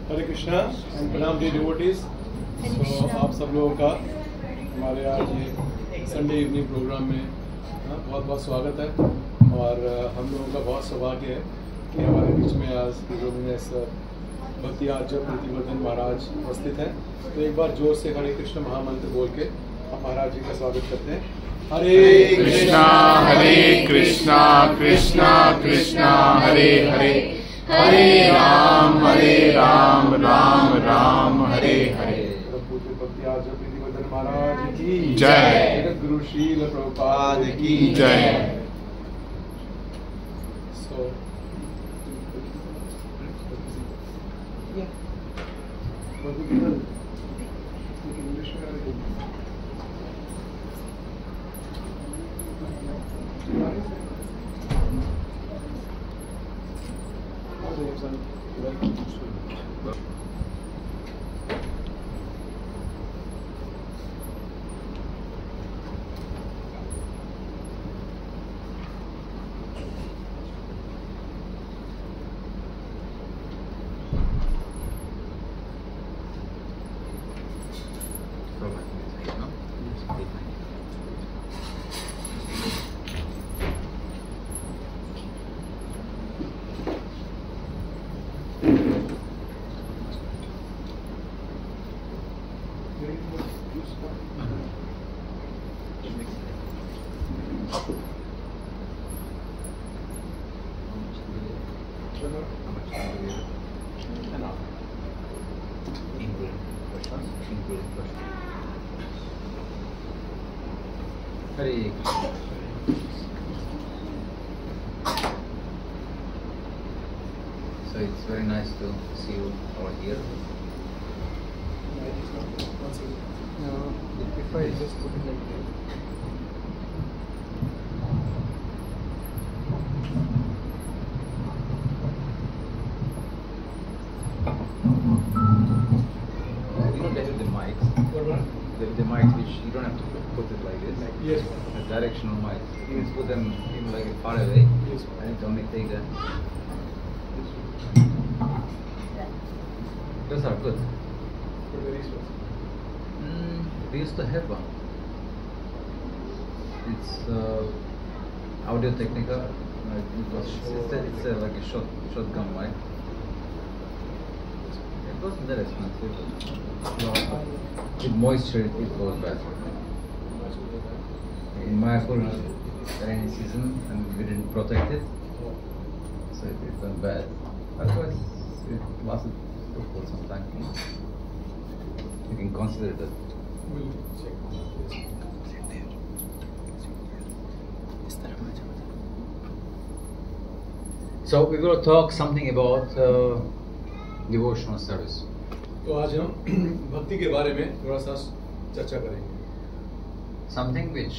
हरे Krishna and प्रणाम D devotees. तो आप सब लोगों का हमारे आज ये संडे इवनिंग प्रोग्राम में बहुत बहुत स्वागत है। और हम लोगों का बहुत सौभाग्य है कि हमारे बीच में आज डोमिनस भक्ति आचार्य प्रीतिवर्धन महाराज उपस्थित हैं। तो एक बार जोर से हरे कृष्ण महामंत्र बोल के हम महाराज जी का स्वागत करते हैं। हरे कृष्णा कृष्णा कृष्णा हरे हरे, हरे राम राम राम हरे हरे। पूज्य भक्ति आचार्य प्रीतिवर्धन महाराज की जय। जगत गुरु शील प्रभुपाद की जय। So, So it's very nice to see you over here. No, if I just put it like that. You know, there is the mics. The mics which you don't have to put it like this. Yes. The directional mics. You can put them even like far away. Yes. And it only take that. Those are good. We used to have one. It's Audio Technica. It's like a shotgun mic. It wasn't that expensive. No, with moisture it goes bad. In Mayapur, rainy season, and we didn't protect it, so it went bad. Otherwise, it lasted for some time. You can consider that. We'll check. So we will talk something about devotional service. तो आज हम भक्ति के बारे में थोड़ा सा चर्चा करेंगे। Something which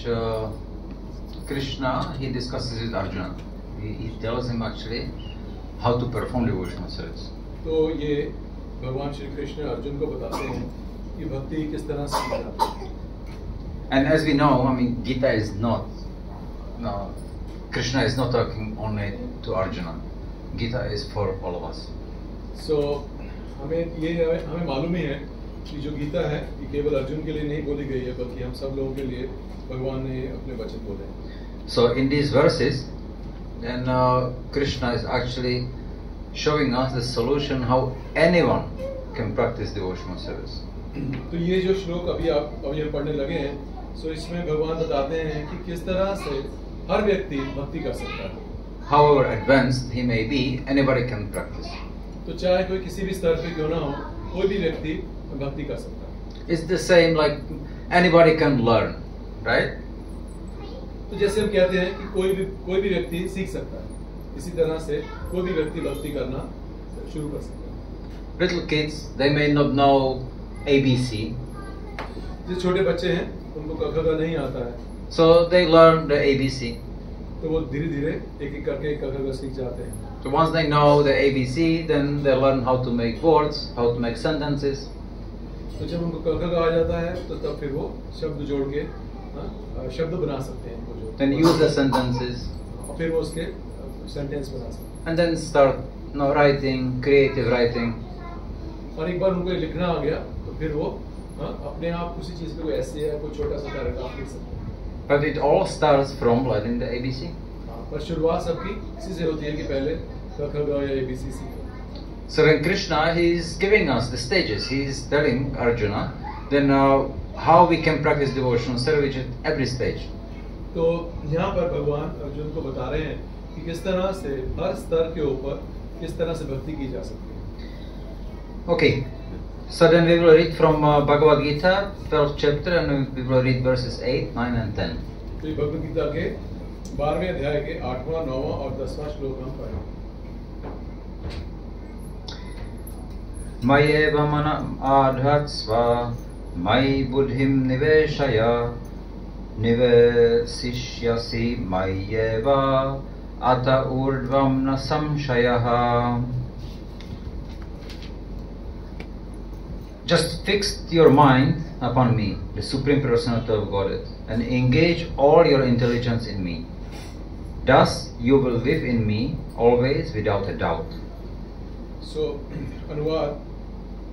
Krishna, he discusses with Arjuna. He tells him actually how to perform devotional service. तो ये भगवान श्री कृष्ण अर्जुन को बताते हैं कि भक्ति किस तरह से की जाती है। And as we know, I mean, Gita is not, no, Krishna is not talking only to Arjuna. Gita is for all of us. So हमें मालूम ही है कि जो गीता है ये केवल अर्जुन के लिए नहीं बोली गई है, बल्कि हम सब लोगों के लिए भगवान ने अपने वचन बोले हैं। So in these verses, then Krishna is actually showing us the solution how anyone can practice devotional service. तो ये जो श्लोक अभी हम पढ़ने लगे हैं, सो इसमें भगवान बताते हैं कि किस तरह से हर व्यक्ति भक्ति कर सकता है। However advanced he may be, anybody can practice. तो चाहे कोई किसी भी स्तर पे क्यों ना हो, कोई भी व्यक्ति भक्ति कर सकता है। It's the same like anybody can learn, right? तो जैसे हम कहते हैं कि कोई भी व्यक्ति सीख सकता है, इसी तरह से कोई भी व्यक्ति भक्ति करना शुरू कर सकता है। Little kids, they may not know ABC. जो छोटे बच्चे हैं उनको क ख ग नहीं आता है, So they learn the ABC. तो वो धीरे धीरे एक एक करके क ख ग सीख जाते हैं। So once they know the ABC, then they learn how to make words, how to make sentences. तो जब उनको क ख ग आ जाता है तो तब फिर वो शब्द जोड़ के शब्द बना सकते हैं इनको जोड़। Then use the sentences. और फिर वो उसके सेंटेंस बना सकते हैं। And then start writing, creative writing. और एक बार उनको ये लिखना आ गया तो फिर वो अपने आप उसी चीज पे कोई ऐसे है कोई छोटा सा पैराग्राफ लिख सकते हैं. But it all starts from learning the ABC. पर शुरुआत सबकी इसी से होती है कि पहले क ख ग या ABC सीखो. So when Krishna, he is giving us the stages. He is telling Arjuna, then how we can practice devotional service at every stage. तो यहाँ पर भगवान अर्जुन को बता रहे हैं कि किस तरह से हर स्तर के ऊपर किस तरह से भक्ति की जा सकती है. Okay, so then we will read from Bhagavad Gita, 12th chapter, and we will read verses 8, 9 and 10. तो भगवद गीता के 12वें अध्याय के 8वां, 9वां और 10वां श्लोक हम पढ़ें. Mayeva manam adhatsva, mayi buddhim niveshaya, nivesishyasi mayeva, ata urdvam na samshayaha. Just fix your mind upon me, the Supreme Personality of Godhead, and engage all your intelligence in me. Thus you will live in me always without a doubt. So, अनुवाद,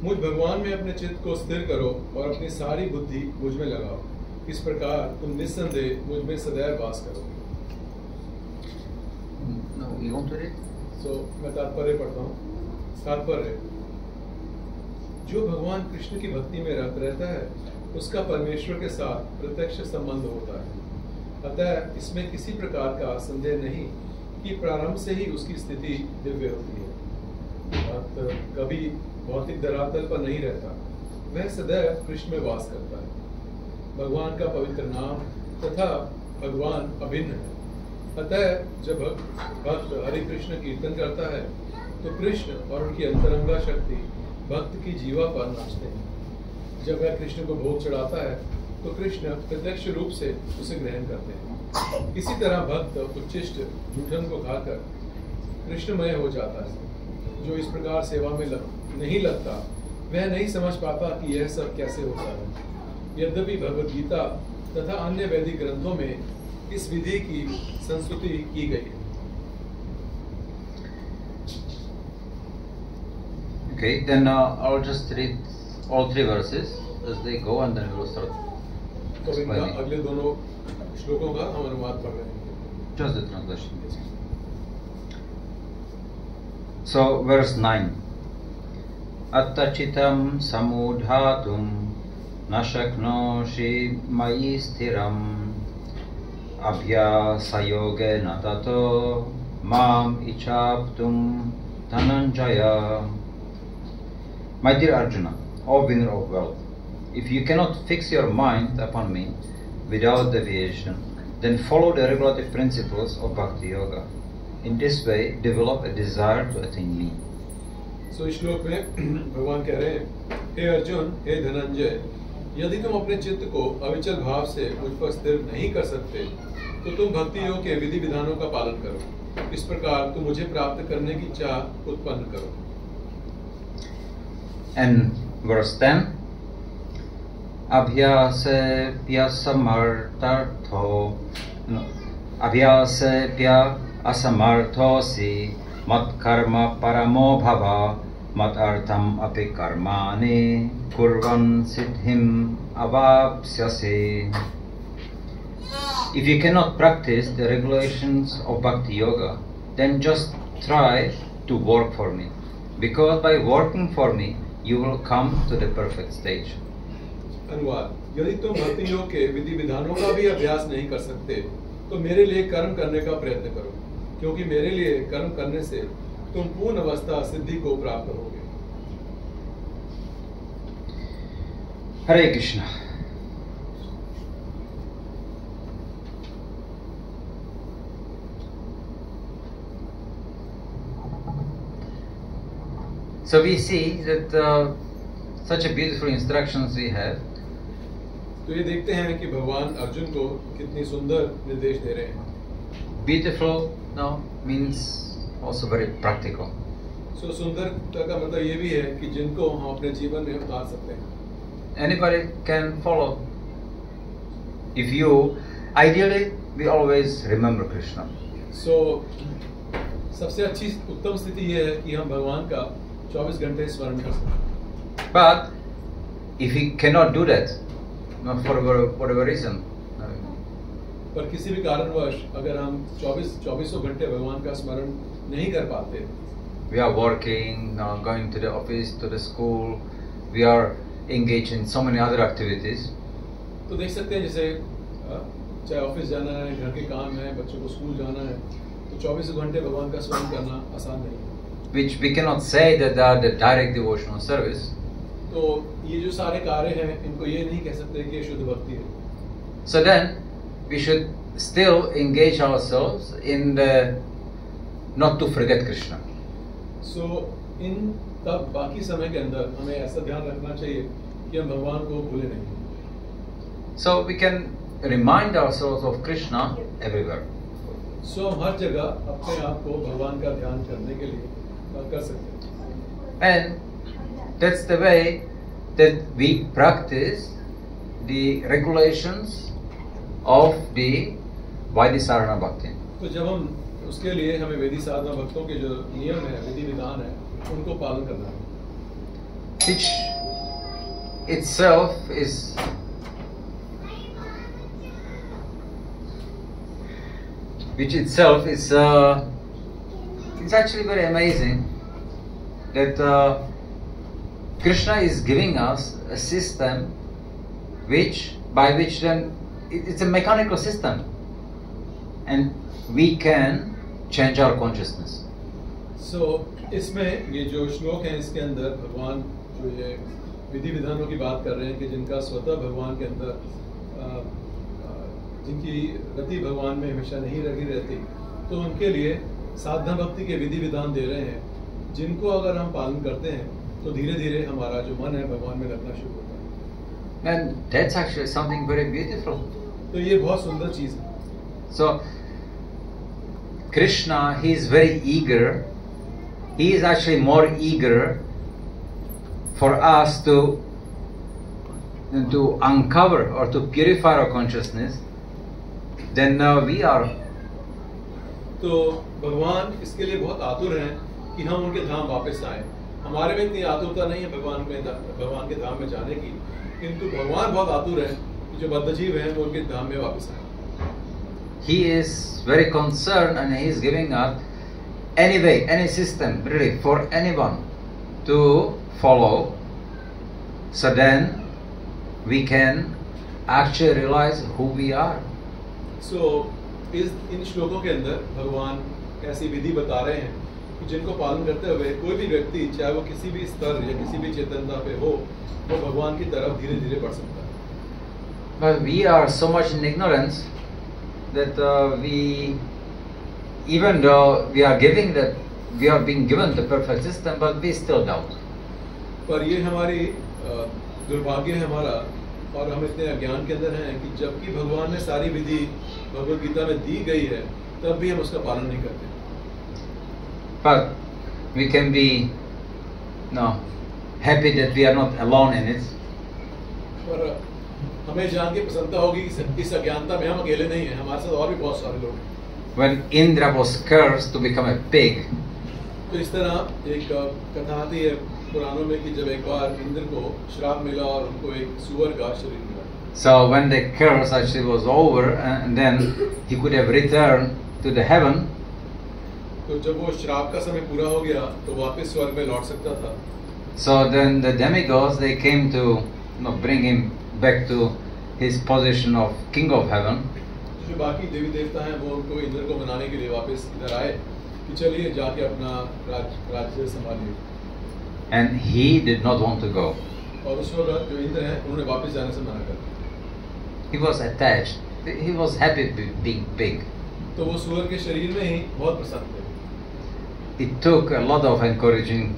मुझ भगवान में अपने चित्त को स्थिर करो और अपनी सारी बुद्धि मुझ में लगाओ. इस प्रकार तुम निस्संदेह मुझ में सदैव वास करोगे. No, you want to read? So, मैं तात्पर्य पढ़ता हूँ. तात्पर्य, जो भगवान कृष्ण की भक्ति में रत रहता है उसका परमेश्वर के साथ प्रत्यक्ष संबंध होता है. अतः इसमें किसी प्रकार का संदेह नहीं कि प्रारंभ से ही उसकी स्थिति दिव्य होती है. कभी भौतिक धरातल पर नहीं रहता, वह सदैव कृष्ण में वास करता है. भगवान का पवित्र नाम तथा भगवान अभिन्न है. अतः जब भक्त हरे कृष्ण कीर्तन करता है तो कृष्ण और उनकी अंतरंगा शक्ति भक्त की जीवा पर नाचते हैं. जब वह कृष्ण को भोग चढ़ाता है तो कृष्ण प्रत्यक्ष रूप से उसे ग्रहण करते हैं. इसी तरह भक्त उच्चिष्ट जूठन को खाकर कृष्णमय हो जाता है. जो इस प्रकार सेवा में नहीं लगता वह नहीं समझ पाता कि यह सब कैसे होता है. यद्यपि भगवद गीता तथा अन्य वैदिक ग्रंथों में इस विधि की संस्तुति की गई है. Okay, then I'll just read all three verses as they go, and then we will start तो इनका explaining. अगले दोनों श्लोकों का हम अनुवाद पढ़ रहे हैं. Just the translation. So, verse 9. Attachitam samudhatum nashaknoshi mayi sthiram abhyasayogena tato mam ichaptum dhananjaya. My dear Arjuna, O winner of wealth, if you cannot fix your mind upon me without deviation, then follow the regulative principles of Bhakti Yoga. In this way, develop a desire to attain me. So इस श्लोक में भगवान कह रहे हैं, हे अर्जुन, हे धनंजय, यदि तुम अपने चित्त को अविचल भाव से मुझ पर स्थिर नहीं कर सकते तो तुम भक्ति योग के विधि विधानों का पालन करो. इस प्रकार तुम मुझे प्राप्त करने की चाह उत्पन्न करो. And verse 10. Abhyase pyasamartartho Abhyase pya asamarthosi mat karma paramo bhava mat artham api karmani kurvan siddhim avapsyasi. If you cannot practice the regulations of Bhakti Yoga, then just try to work for me, because by working for me you will come to the perfect stage. अनुवाद, यदि तुम भक्ति योग के विधि विधानों का भी अभ्यास नहीं कर सकते तो मेरे लिए कर्म करने का प्रयत्न करो, क्योंकि मेरे लिए कर्म करने से तुम पूर्ण अवस्था सिद्धि को प्राप्त करोगे. Hare Krishna. So we see that such a beautiful instructions we have. तो ये देखते हैं कि भगवान अर्जुन को कितनी सुंदर निर्देश दे रहे हैं. Beautiful, no, means also very practical. So सुंदरता का मतलब ये भी है कि जिनको हम अपने जीवन में उतार सकते हैं. Anybody can follow. If you, ideally, we always remember Krishna. So सबसे अच्छी उत्तम स्थिति ये है कि हम भगवान का 24 घंटे स्मरण कर सकते हैं. But if he cannot do that, for whatever reason, पर किसी भी कारणवश अगर हम 24 घंटे भगवान का स्मरण नहीं कर पाते, we are working, going to the office, to the school, we are engaged in so many other activities. तो देख सकते हैं जैसे चाहे ऑफिस जाना है, घर के काम है, बच्चों को स्कूल जाना है, तो 24 घंटे भगवान का स्मरण करना आसान नहीं है. Which we cannot say that they are the direct devotional service. तो ये जो सारे कार्य हैं, इनको ये नहीं कह सकते कि ये शुद्ध भक्ति है. So then we should still engage ourselves in the not to forget Krishna. So इन तब बाकी समय के अंदर हमें ऐसा ध्यान रखना चाहिए कि हम भगवान को भूले नहीं. So we can remind ourselves of Krishna everywhere. So हम हर जगह अपने आप को भगवान का ध्यान करने के लिए कर सकते हैं. And that's the way that we practice the regulations of the Vaidhi-Sarana Bhakti. तो जब हम उसके लिए हमें वेदी साधना भक्तों के जो नियम है, विधि विधान है, उनको पालन करना है. Which itself is it's actually very amazing that Krishna is giving us a system by which then it's a mechanical system and we can change our consciousness. So इसमें ये जो श्लोक है, इसके अंदर भगवान जो ये विधि विधानों की बात कर रहे हैं कि जिनका स्वतः भगवान के अंदर जिनकी गति भगवान में हमेशा नहीं लगी रहती, तो उनके लिए साधना भक्ति के विधि विधान दे रहे हैं, जिनको अगर हम पालन करते हैं तो धीरे धीरे हमारा जो मन है भगवान में लगना शुरू होता है. And that's actually something very beautiful. तो ये बहुत सुंदर चीज है. So Krishna, he is very eager. He is actually more eager for us to uncover or to purify our consciousness than we are. तो भगवान इसके लिए बहुत आतुर हैं कि हम उनके धाम वापस आए. हमारे में इतनी आतुरता नहीं है भगवान के धाम में जाने की, किंतु भगवान बहुत आतुर है कि जो बद्धजीव हैं वो उनके धाम में वापस आए. He is very concerned and he is giving us any way, any system really for anyone to follow, so then we can actually realize who we are. So इन श्लोकों के अंदर भगवान ऐसी विधि बता रहे हैं कि जिनको पालन करते हुए कोई भी व्यक्ति, चाहे वो किसी भी स्तर या किसी भी चेतनता पे हो, वो भगवान की तरफ धीरे धीरे बढ़ सकता है. But we are so much in ignorance that even though we are being given the perfect system, but we still doubt. पर ये हमारी दुर्भाग्य है हमारा, और हम इतने अज्ञान के अंदर हैं कि जबकि भगवान ने सारी विधि भगवद गीता में दी गई है, तब भी हम उसका पालन नहीं करते. But we can be happy that we are not alone in it. पर हमें जान के प्रसन्नता होगी कि इस अज्ञानता में हम अकेले नहीं हैं, हमारे साथ और भी बहुत सारे लोग हैं. When Indra was cursed to become a pig, तो इस तरह एक कथा आती है पुराणों में कि जब एक बार इंद्र को श्राप मिला और उनको एक सुअर का शरीर मिला. so when the curse actually was over, and then he could have returned to the heaven. तो जब वो श्राप का समय पूरा हो गया तो वापस स्वर्ग में लौट सकता था. So then the demigods, they came to bring him back to his position of king of heaven. जो बाकी देवी देवता हैं वो उनको इंद्र को मनाने के लिए वापस इधर आए कि चलिए जाके अपना राज्य संभालिए. And he did not want to go. और उस वक्त जो इंद्र हैं उन्होंने वापस जाने से मना कर दिया. He was attached. He was happy being big. तो वो सुअर के शरीर में ही बहुत पसंद थे. It took a lot of encouraging,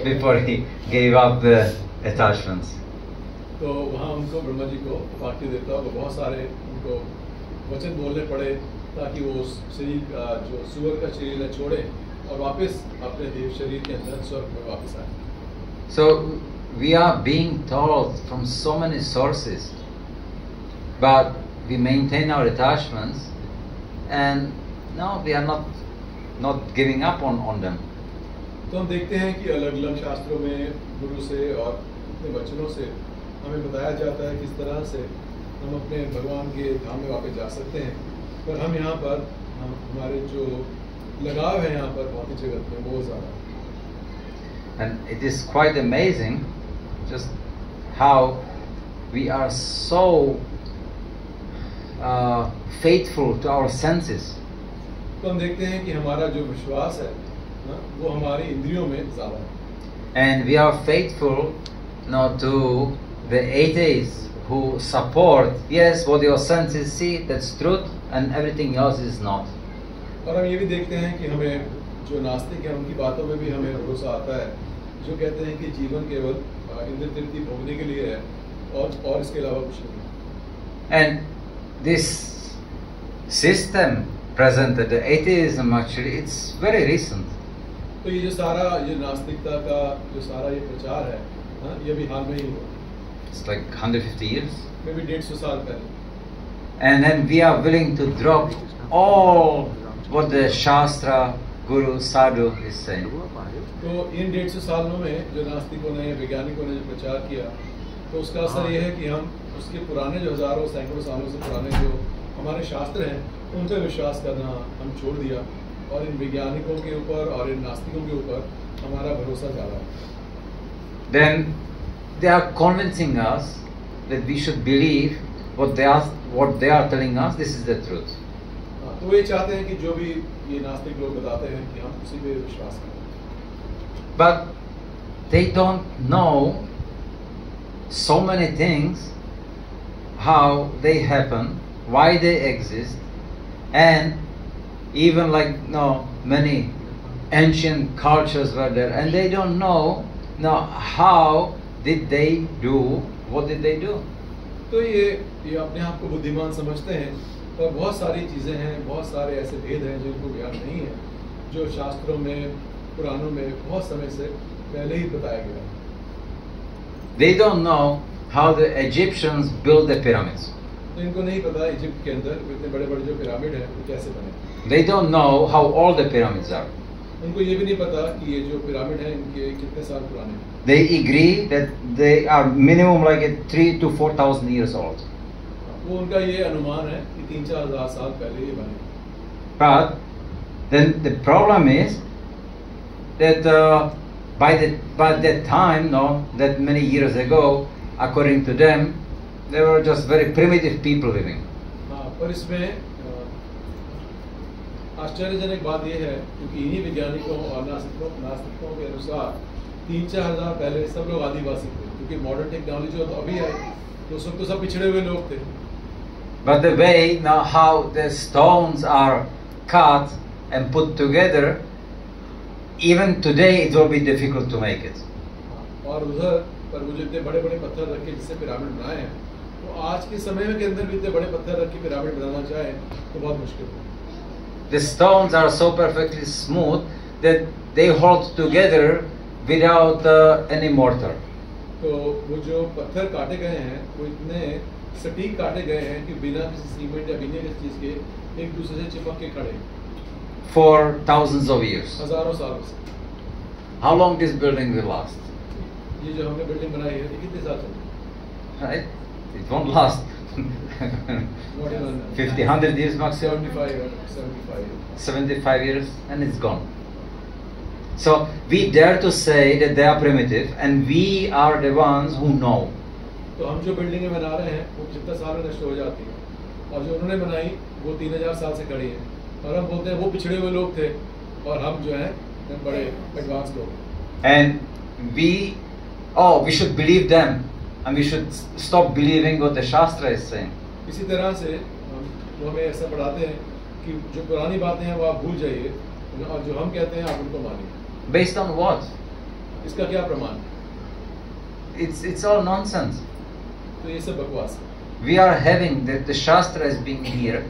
before he gave up the attachments. तो वहाँ उनको ब्रह्मा जी को वाक्य देवता को बहुत सारे उनको वचन बोलने पड़े ताकि वो शरीर का जो सुअर का शरीर है छोड़े और वापस अपने देव शरीर के अंदर स्वर्ग में वापस आए. So we are being taught from so many sources, but we maintain our attachments, and no, we are not giving up on them. तो हम देखते हैं कि अलग अलग शास्त्रों में गुरु से और अपने वचनों से हमें बताया जाता है किस तरह से हम अपने भगवान के धाम में वापस जा सकते हैं। पर हम यहाँ पर हमारे जो लगाव है यहाँ पर भौतिक जगत में बहुत ज़्यादा। And it is quite amazing just how we are so faithful to our senses. तो हम देखते हैं कि हमारा जो विश्वास है ना, वो हमारी इंद्रियों में ज़्यादा है। And we are faithful not to the atheists who support, yes, what your senses see, that's truth, and everything else is not. और हम ये भी देखते हैं कि हमें जो नास्तिक हैं उनकी बातों में भी हमें भरोसा आता है, जो कहते हैं कि जीवन केवल इंद्र तृप्ति भोगने के लिए है और इसके अलावा कुछ नहीं। And this system presented, the atheism actually, it's very recent. तो ये जो सारा ये नास्तिकता का जो सारा ये प्रचार है ना, ये भी हाल में ही हुआ। It's like 150 years. maybe 150 साल पहले। And then we are willing to drop all what the Shastra, Guru, Sadhu is saying. तो इन 150 सालों में जो नास्तिकों ने वैज्ञानिकों ने जो प्रचार किया, तो उसका असर ये है कि हम उसके पुराने जो हजारों सैकड़ों सालों से पुराने जो हमारे शास्त्र हैं उन पर विश्वास करना हम छोड़ दिया और इन वैज्ञानिकों के ऊपर और इन नास्तिकों के ऊपर हमारा भरोसा ज़्यादा है। Then they are convincing us that we should believe what they are telling us. This is the truth. तो ये चाहते हैं कि जो भी ये नास्तिक लोग बताते हैं कि हम उसी पे विश्वास करें। But they don't know so many things, how they happen, why they exist, and even like many ancient cultures were there, and they don't know how did they do, what did they do. तो ये अपने आप को बुद्धिमान समझते हैं, और बहुत सारी चीज़ें हैं, बहुत सारे ऐसे भेद हैं जिनको ज्ञान नहीं है, जो शास्त्रों में पुराणों में बहुत समय से पहले ही बताया गया है। They don't know how the Egyptians built the pyramids. तो इनको नहीं पता इजिप्ट के अंदर इतने बड़े-बड़े जो पिरामिड हैं वो कैसे बने। They don't know how old the pyramids are. उनको ये भी नहीं पता कि ये जो पिरामिड हैं इनके कितने साल पुराने हैं। They agree that they are minimum like 3,000 to 4,000 years old. वो उनका ये अनुमान है कि 3-4 हज़ार साल पहले ये बने। But then the problem is that by that time, that many years ago, according to them, they were just very primitive people living. हाँ, पर इसमें आश्चर्यजनक बात यह है क्योंकि इन्हीं वैज्ञानिकों और नास्तिकों के अनुसार 3-4 हज़ार पहले सब लोग आदिवासी थे, क्योंकि मॉडर्न टेक्नोलॉजी तो अभी आई, तो सब पिछड़े हुए लोग थे। But the way now how the stones are cut and put together, even today it will be difficult to make it. और उधर पर वो जो इतने बड़े-बड़े पत्थर रख के जिससे पिरामिड बनाए हैं, तो आज के समय के अंदर भी इतने बड़े पत्थर रख के पिरामिड बनाना चाहे तो बहुत मुश्किल है। The stones are so perfectly smooth that they hold together without any mortar. तो वो जो पत्थर काटे गए हैं वो इतने सटीक काटे गए हैं कि बिना किसी सीमेंट या बिना किसी चीज के एक दूसरे से चिपक के खड़े For thousands of years. हजारों सालों से। How long this building will last? ये जो हमने बिल्डिंग बनाई है ये कितने साल चलेगी? Right? It won't last. 50, 100 years maximum. 75 years and it's gone. So we dare to say that they are primitive and we are the ones who know. तो हम जो बिल्डिंगें बना रहे हैं वो कितने साल में नष्ट हो जाती हैं, और जो उन्होंने बनाई वो 3000 साल से खड़ी है, और हम बोलते हैं वो पिछड़े हुए लोग थे और हम जो हैं बड़े एडवांस लोग। And we should believe them and we should stop believing what the Shastra is saying. इसी तरह से वो हमें ऐसा पढ़ाते हैं कि जो पुरानी बातें हैं वो आप भूल जाइए और जो हम कहते हैं आप उनको मानिए। Based on what? इसका क्या प्रमाण? It's all nonsense. तो ये सब बकवास है। We are having the Shastra has been here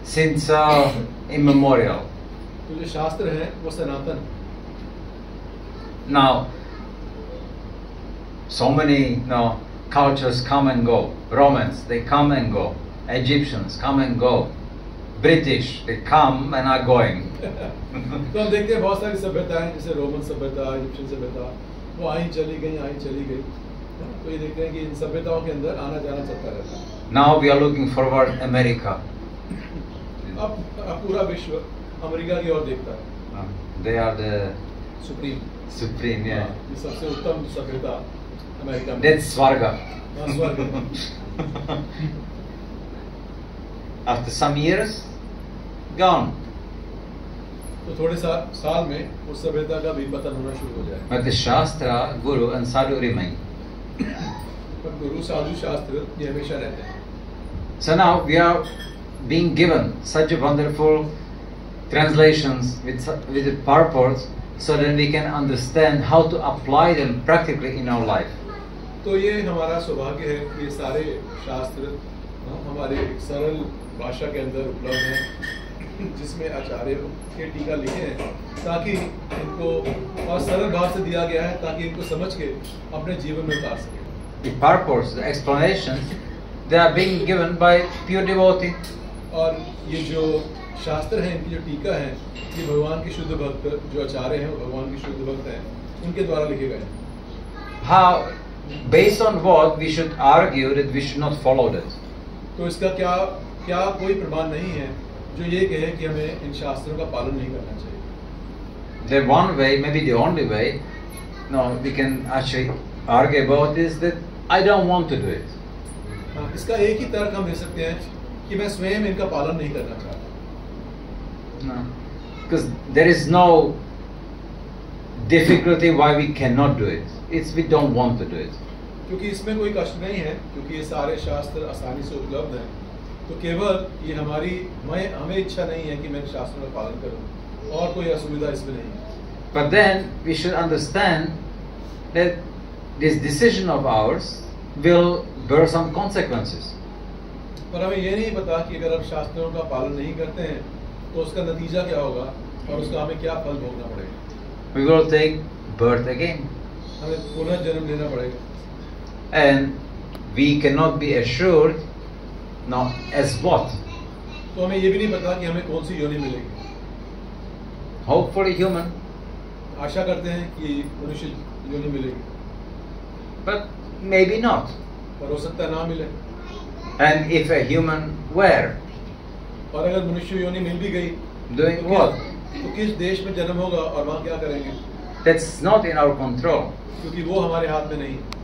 since immemorial. तो जो शास्त्र है वो सनातन। Now, so many cultures come and go. Romans, they come and go. Egyptians come and go. British, they come and are going. तो हम देखते हैं बहुत सारी सभ्यताएं, जैसे रोमन सभ्यता, इजिप्शियन सभ्यता, वो आई चली गई। तो ये देखते हैं कि इन सभ्यताओं के अंदर आना जाना चलता रहता है। Now we are looking forward America. अब पूरा विश्व अमेरिका की ओर देखता है। They are the supreme, yeah. ये सबसे उत्तम सभ्यता अमेरिका में। That's Svarga. हाँ, स्वर्ग है। After some years, gone. तो थोड़े साल में उस सभ्यता का भी पतन होना शुरू हो जाए। But the Shastra, Guru and Sadhu remain. पर गुरु साधु शास्त्र ये हमेशा रहते हैं। So now we are being given such a wonderful translations with the purport, so that we can understand how to apply them practically in our life. तो ये हमारा सौभाग्य है कि ये सारे शास्त्र हमारे एक सरल भाषा के अंदर उपलब्ध हैं, जिसमें आचार्य के टीका लिखे हैं, ताकि इनको और सरल भाव से दिया गया है, ताकि इनको समझ के अपने जीवन में उतार सके। The purports, the explanations, they are being given by pure devotee. और ये जो शास्त्र हैं, इनकी जो टीका है, ये भगवान के शुद्ध भक्त जो आचार्य हैं, भगवान के शुद्ध भक्त हैं, उनके द्वारा लिखे गए हैं। How, based on what we should argue that we should not follow that? तो इसका क्या कोई प्रमाण नहीं है जो ये कहे कि हमें इन शास्त्रों का पालन नहीं करना चाहिए। The one way, maybe the only way, no, we can actually argue about is that I don't want to do it. हाँ, इसका एक ही तर्क हम दे सकते हैं कि मैं स्वयं इनका पालन नहीं करना चाहता। No, because there is no difficulty why we cannot do it. It's we don't want to do it. क्योंकि इसमें कोई कष्ट नहीं है, क्योंकि ये सारे शास्त्र आसानी से उपलब्ध हैं। तो केवल ये हमें इच्छा नहीं है कि मैं शास्त्रों का पालन करूं, और कोई असुविधा इसमें नहीं है। But then we should understand that this decision of ours will bear some consequences. पर हमें ये नहीं पता कि अगर हम शास्त्रों का पालन नहीं करते हैं तो उसका नतीजा क्या होगा और उसका हमें क्या फल भोगना पड़ेगा। We will take birth again, हमें पुनः जन्म लेना पड़ेगा, and we cannot be assured now as what. तो हमें ये भी नहीं पता कि हमें कौन सी योनि मिलेगी। Hopefully human, आशा करते हैं कि मनुष्य योनि मिलेगी, but maybe not. पर हो सकता है ना मिले। And if a human were और अगर मनुष्य योनि मिल भी गई doing तो what? तो किस देश में जन्म होगा और वहाँ क्या करेंगे, That's not in our control. क्योंकि वो हमारे हाथ में नहीं है।